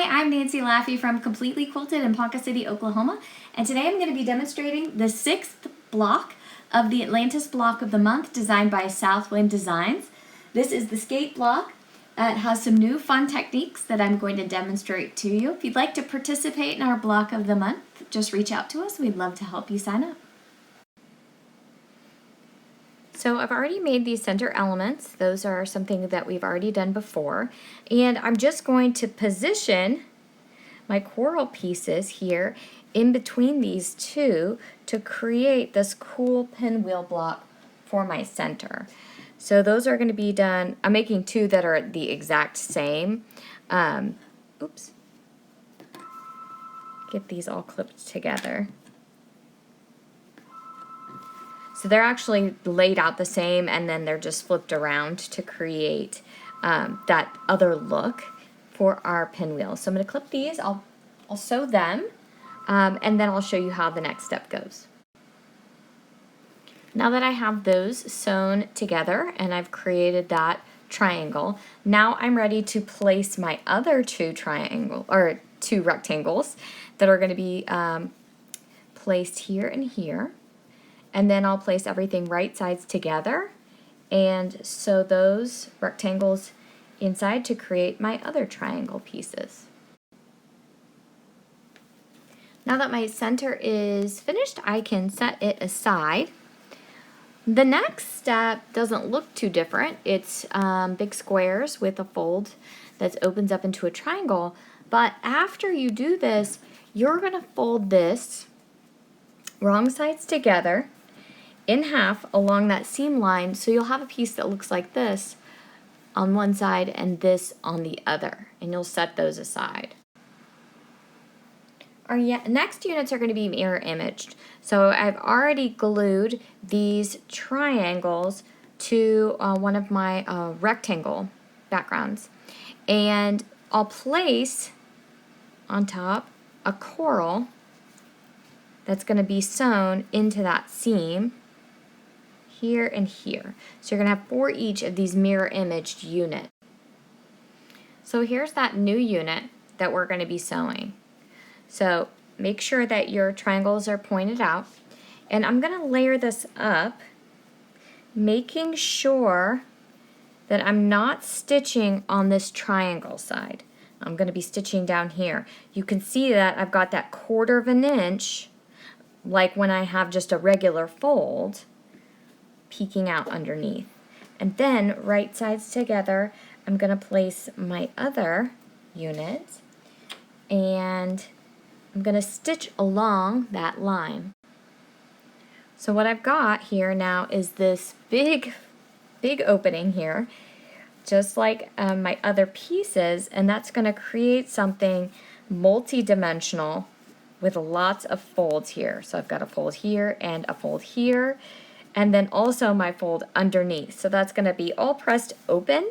Hi, I'm Nancy Laffey from Completely Quilted in Ponca City, Oklahoma, and today I'm going to be demonstrating the 6th block of the Atlantis Block of the Month designed by Southwind Designs. This is the skate block. It has some new fun techniques that I'm going to demonstrate to you. If you'd like to participate in our block of the month, just reach out to us. We'd love to help you sign up. So I've already made these center elements. Those are something that we've already done before. And I'm just going to position my coral pieces here in between these two to create this cool pinwheel block for my center. So those are going to be done. I'm making two that are the exact same. Oops. Get these all clipped together. So they're actually laid out the same, and then they're just flipped around to create that other look for our pinwheel. So I'm going to clip these, I'll sew them, and then I'll show you how the next step goes. Now that I have those sewn together and I've created that triangle, now I'm ready to place my other two rectangles that are going to be placed here and here. And then I'll place everything right sides together and sew those rectangles inside to create my other triangle pieces. Now that my center is finished, I can set it aside. The next step doesn't look too different. It's big squares with a fold that opens up into a triangle. But after you do this, you're going to fold this wrong sides together in half along that seam line, so you'll have a piece that looks like this on one side and this on the other, and you'll set those aside. Our next units are going to be mirror imaged. So I've already glued these triangles to one of my rectangle backgrounds, and I'll place on top a coral that's going to be sewn into that seam here and here. So you're going to have 4 each of these mirror imaged units. So here's that new unit that we're going to be sewing. So make sure that your triangles are pointed out, and I'm going to layer this up, making sure that I'm not stitching on this triangle side. I'm going to be stitching down here. You can see that I've got that 1/4 of an inch, like when I have just a regular fold, peeking out underneath. And then right sides together, I'm going to place my other unit, and I'm going to stitch along that line. So what I've got here now is this big opening here, just like my other pieces, and that's going to create something multi-dimensional with lots of folds here. So I've got a fold here and a fold here, and then also my fold underneath. So that's going to be all pressed open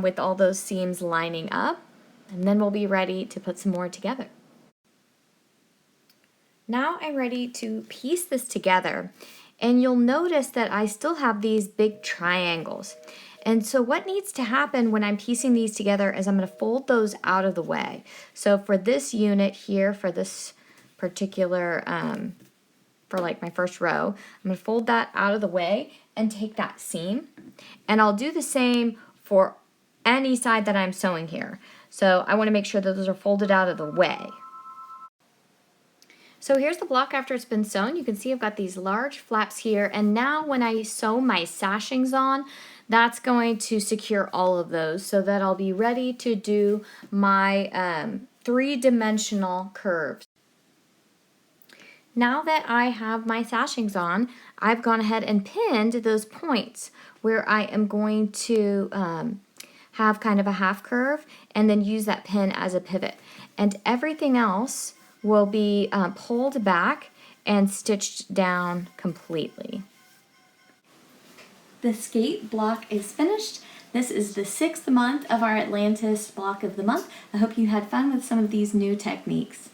with all those seams lining up, and then we'll be ready to put some more together. Now I'm ready to piece this together, and you'll notice that I still have these big triangles. And so what needs to happen when I'm piecing these together is I'm going to fold those out of the way. So for this unit here, for this particular for like my first row, I'm going to fold that out of the way and take that seam, and I'll do the same for any side that I'm sewing here. So I want to make sure that those are folded out of the way. So here's the block after it's been sewn. You can see I've got these large flaps here, and now when I sew my sashings on, that's going to secure all of those so that I'll be ready to do my 3-dimensional curves. Now that I have my sashings on, I've gone ahead and pinned those points where I am going to have kind of a half curve and then use that pin as a pivot. And everything else will be pulled back and stitched down completely. The skate block is finished. This is the 6th month of our Atlantis Block of the Month. I hope you had fun with some of these new techniques.